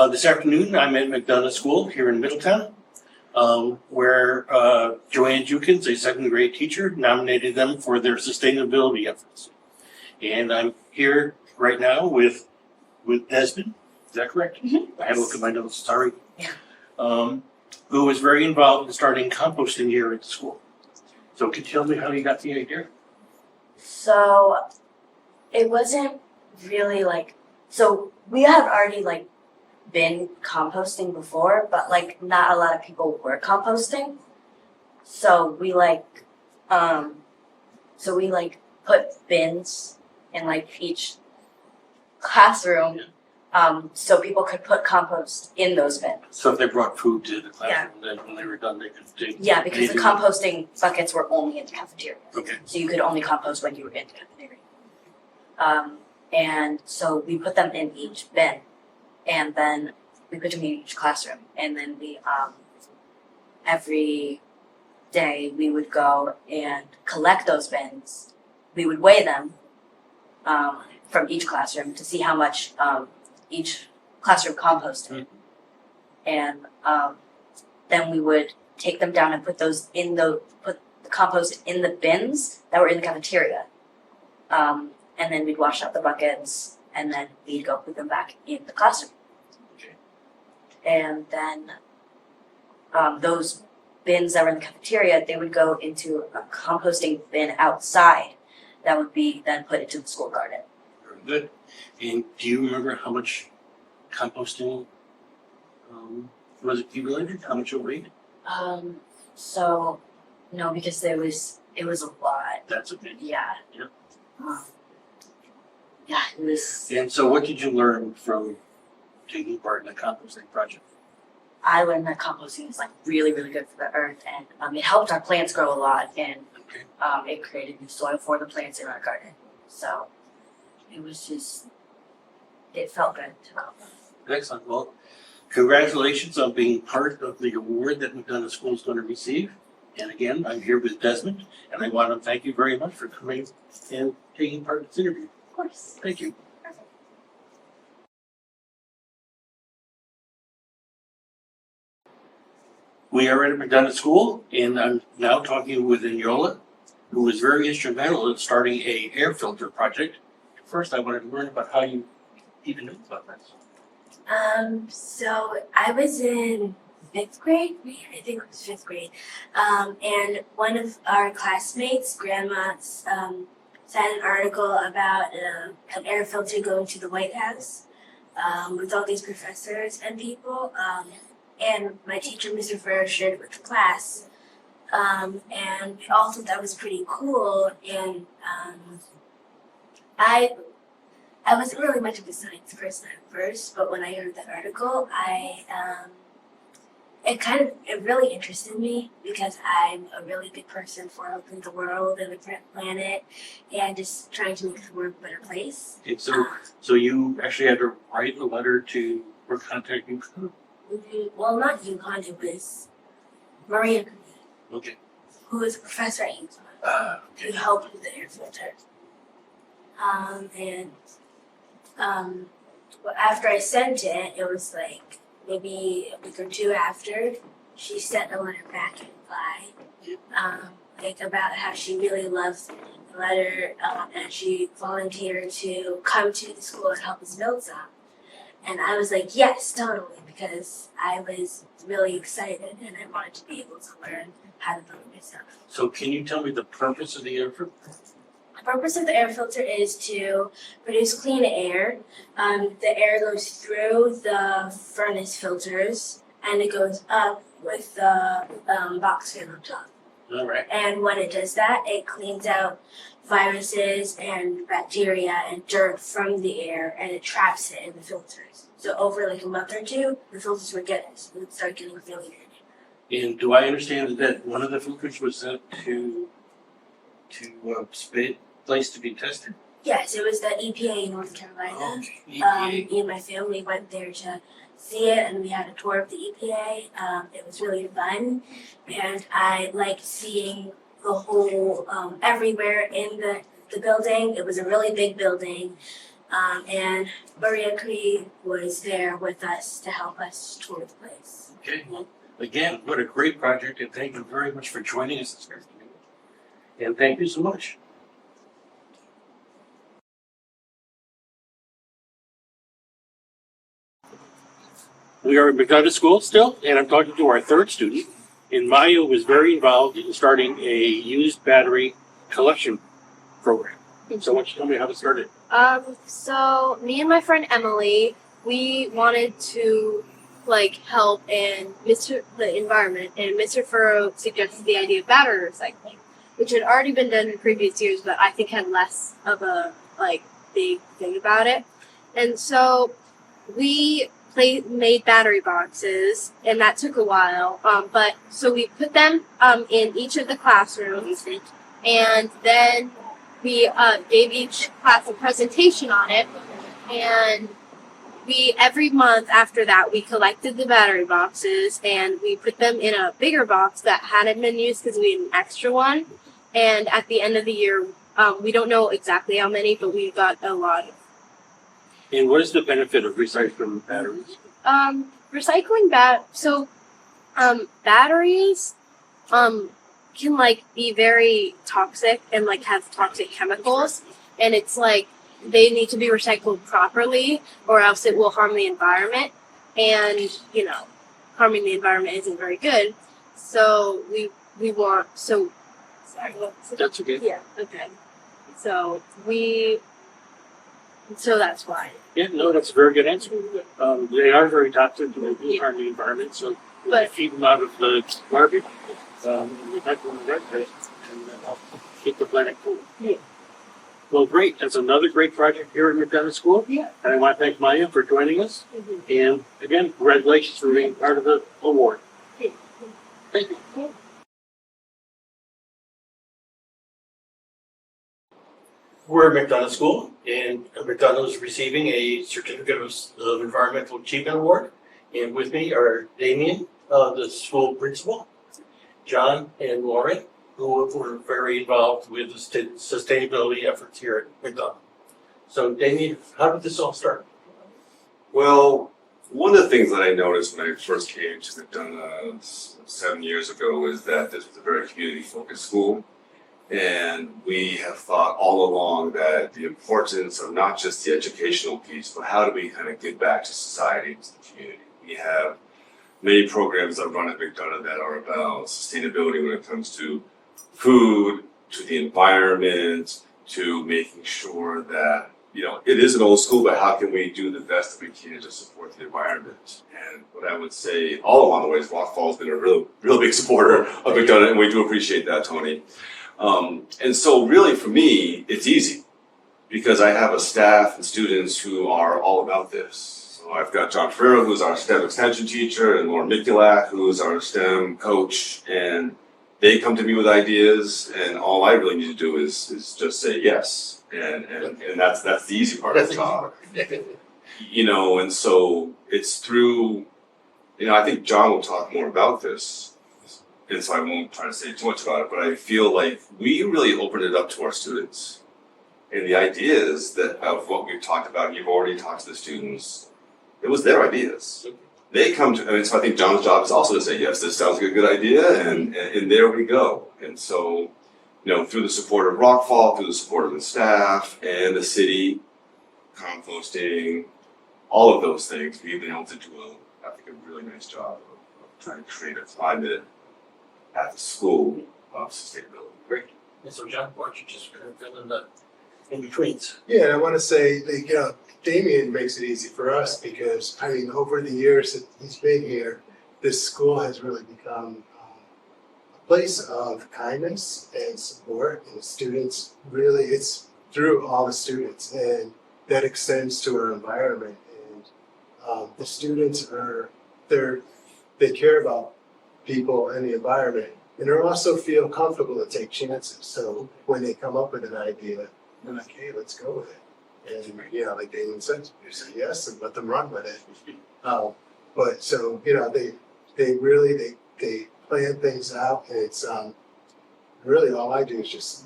This afternoon, I'm at Macdonough School here in Middletown, where Joanne Jukins, a second grade teacher, nominated them for their sustainability efforts. And I'm here right now with Desmond. Is that correct? Mm-hmm. I had to look at my notes, sorry. Yeah. Who was very involved in starting composting here at the school. So can you tell me how you got the idea? So it wasn't really so we had already been composting before, but not a lot of people were composting. So we put bins in each classroom, so people could put compost in those bins. So if they brought food to the classroom, then when they were done, they could take. Yeah, because the composting buckets were only in the cafeteria. Okay. So you could only compost when you were in the cafeteria. And so we put them in each bin, and then we put them in each classroom, and then we every day we would go and collect those bins. We would weigh them from each classroom to see how much each classroom composted, and then we would take them down and put the compost in the bins that were in the cafeteria. And then we'd wash out the buckets, and then we'd go put them back in the classroom. Okay. And then those bins that were in the cafeteria, they would go into a composting bin outside that would be then put into the school garden. Very good. And do you remember how much composting was accumulated? How much it weighed? So no, because it was a lot. That's okay. Yeah. Yep. Yeah, it was. And so what did you learn from taking part in the composting project? I learned that composting is really, really good for the earth, and it helped our plants grow a lot, and Okay. it created new soil for the plants in our garden. So it was it felt good to compost. Excellent. Well, congratulations on being part of the award that Macdonough School is going to receive. And again, I'm here with Desmond, and I want to thank you very much for coming and taking part in this interview. Of course. Thank you. Perfect. We are at Macdonough School, and I'm now talking with Eniola, who was very instrumental in starting a air filter project. First, I wanted to learn about how you even knew about this. So I was in 5th grade, I think it was 5th grade, and one of our classmates, grandma, sent an article about an air filter going to the White House with all these professors and people, and my teacher, Mr. Ferrer, shared it with the class, and we all thought that was pretty cool, and I wasn't really much of a science person at first, but when I heard the article, it really interested me because I'm a really big person for helping the world and the planet and just trying to make the world a better place. And so you actually had to write a letter to or contact UCONN? Well, not UCONN, it was Maria, Okay. who is a professor at UCONN, who Okay. helped with the air filter. After I sent it, it was maybe a week or two after, she sent a letter back in reply, about how she really loves the letter, and she volunteered to come to the school and help us build some. And I was like, yes, totally, because I was really excited and I wanted to be able to learn how to build myself. So can you tell me the purpose of the air filter? The purpose of the air filter is to produce clean air. The air goes through the furnace filters and it goes up with the box fan on top. All right. And when it does that, it cleans out viruses and bacteria and dirt from the air and it traps it in the filters. So over a month or two, the filters would start getting really good. And do I understand that one of the filters was sent to place to be tested? Yes, it was the EPA in North Carolina. Okay. EPA. Me and my family went there to see it, and we had a tour of the EPA. It was really fun, and I liked seeing the whole everywhere in the building. It was a really big building, And Maria Cree was there with us to help us tour the place. Okay, well, again, what a great project, and thank you very much for joining us this afternoon. And thank you so much. We are at Macdonough School still, and I'm talking to our third student. And Maya was very involved in starting a used battery collection program. So why don't you tell me how it started? So me and my friend Emily, we wanted to help and the environment, and Mr. Furrow suggested the idea of battery recycling, which had already been done in previous years, but I think had less of a big thing about it. And so we made battery boxes, and that took a while. But so we put them in each of the classrooms, and then we gave each class a presentation on it, and every month after that we collected the battery boxes and we put them in a bigger box that hadn't been used because we had an extra one. And at the end of the year, we don't know exactly how many, but we got a lot. And what is the benefit of recycling batteries? Recycling batteries can be very toxic and have toxic chemicals, and it's they need to be recycled properly or else it will harm the environment, and harming the environment isn't very good. So we want sorry, That's okay. yeah, okay. So that's why. Yeah, no, that's a very good answer. They are very toxic and they do harm the environment, so we But- keep them out of the garbage, back in the right place, and keep the planet cool. Yeah. Well, great. That's another great project here at Macdonough School. Yeah. And I want to thank Maya for joining us. And again, congratulations for being part of the award. Yeah. Thank you. We're at Macdonough School, and Macdonough is receiving a Certificate of Environmental Achievement Award. And with me are Damien, the school principal, John and Lauren, who were very involved with the sustainability efforts here at Macdonough. So Damien, how did this all start? Well, one of the things that I noticed when I first came to Macdonough 7 years ago is that this was a very community-focused school. And we have thought all along that the importance of not just the educational piece, but how do we kind of give back to society and to the community. We have many programs that run at Macdonough that are about sustainability when it comes to food, to the environment, to making sure that, it is an old school, but how can we do the best that we can to support the environment? And what I would say all along the way is Rock Fall's been a real big supporter of Macdonough, and we do appreciate that, Tony. And so really for me, it's easy because I have a staff and students who are all about this. So I've got John Ferrero, who's our STEM extension teacher, and Lauren Mikulak, who's our STEM coach, and they come to me with ideas, and all I really need to do is just say yes. And that's the easy part of the job. And so it's through, I think John will talk more about this. And so I won't try to say too much about it, but I feel like we really opened it up to our students. And the ideas of what we've talked about, and you've already talked to the students, it was their ideas. They come to, so I think John's job is also to say, yes, this sounds like a good idea, and there we go. And so, through the support of Rockfall, through the support of the staff and the city, composting, all of those things, we've been able to do, I think, a really nice job of trying to create a climate at the school of sustainability. Great. And so John, why don't you just fill in the in-betweens? Yeah, and I want to say, Damien makes it easy for us because, over the years that he's been here, this school has really become a place of kindness and support, and the students really, it's through all the students, and that extends to our environment. And the students they care about people and the environment, and they also feel comfortable to take chances. So when they come up with an idea, they're like, hey, let's go with it. And like Damon said, you say yes and let them run with it. But so they really plan things out, and it's really all I do is just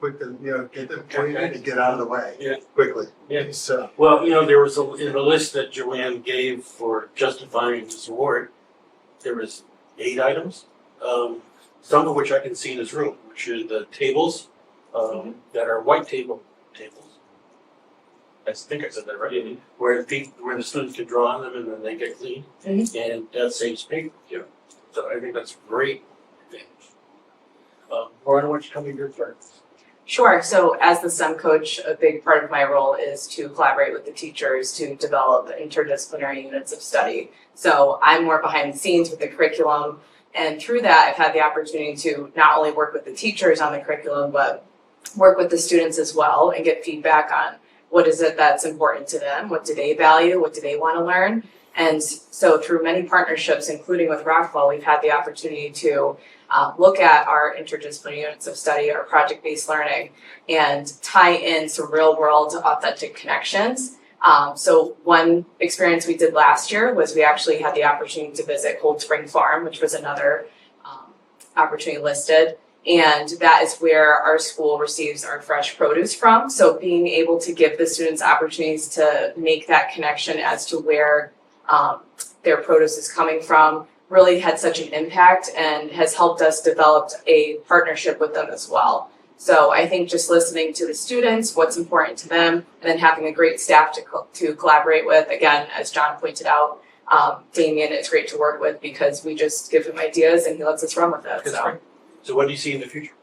put them, get them cleaned and get out of the way. Yeah. Quickly. Yeah. So, Well, there was in the list that Joanne gave for justifying this award, there was 8 items, some of which I can see in this room, which are the tables that are white tables. I think I said that right. Where the students can draw on them and then they get cleaned, and that saves paper. Yeah. So I think that's a great advantage. Lauren, why don't you come in your turn? Sure. So as the STEM coach, a big part of my role is to collaborate with the teachers to develop interdisciplinary units of study. So I'm more behind the scenes with the curriculum. And through that, I've had the opportunity to not only work with the teachers on the curriculum, but work with the students as well and get feedback on what is it that's important to them, what do they value, what do they want to learn. And so through many partnerships, including with Rockwell, we've had the opportunity to look at our interdisciplinary units of study, our project-based learning, and tie in some real-world authentic connections. So one experience we did last year was we actually had the opportunity to visit Cold Spring Farm, which was another opportunity listed. And that is where our school receives our fresh produce from. So being able to give the students opportunities to make that connection as to where their produce is coming from really had such an impact and has helped us develop a partnership with them as well. So I think just listening to the students, what's important to them, and then having a great staff to collaborate with. Again, as John pointed out, Damien is great to work with because we just give him ideas and he lets us run with it. That's right. So what do you see in the future?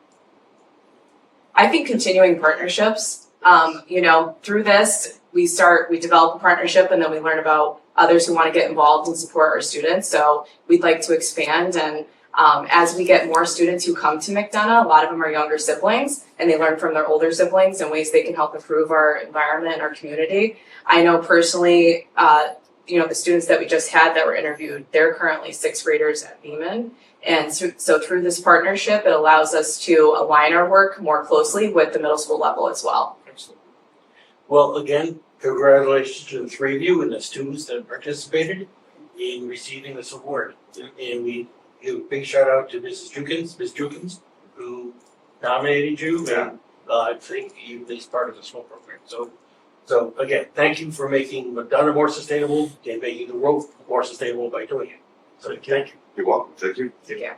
I think continuing partnerships, through this, we develop a partnership and then we learn about others who want to get involved and support our students. So we'd like to expand, and as we get more students who come to Macdonough, a lot of them are younger siblings and they learn from their older siblings and ways they can help improve our environment and our community. I know personally, the students that we just had that were interviewed, they're currently 6th graders at Beeman. And so through this partnership, it allows us to align our work more closely with the middle school level as well. Excellent. Well, again, congratulations to the 3 of you and the students that participated in receiving this award. And we give a big shout out to Ms. Jukins, who nominated you, and I think you as part of this whole program. So again, thank you for making Macdonough more sustainable and making the world more sustainable by doing it. So thank you. You're welcome. Thank you. Yeah.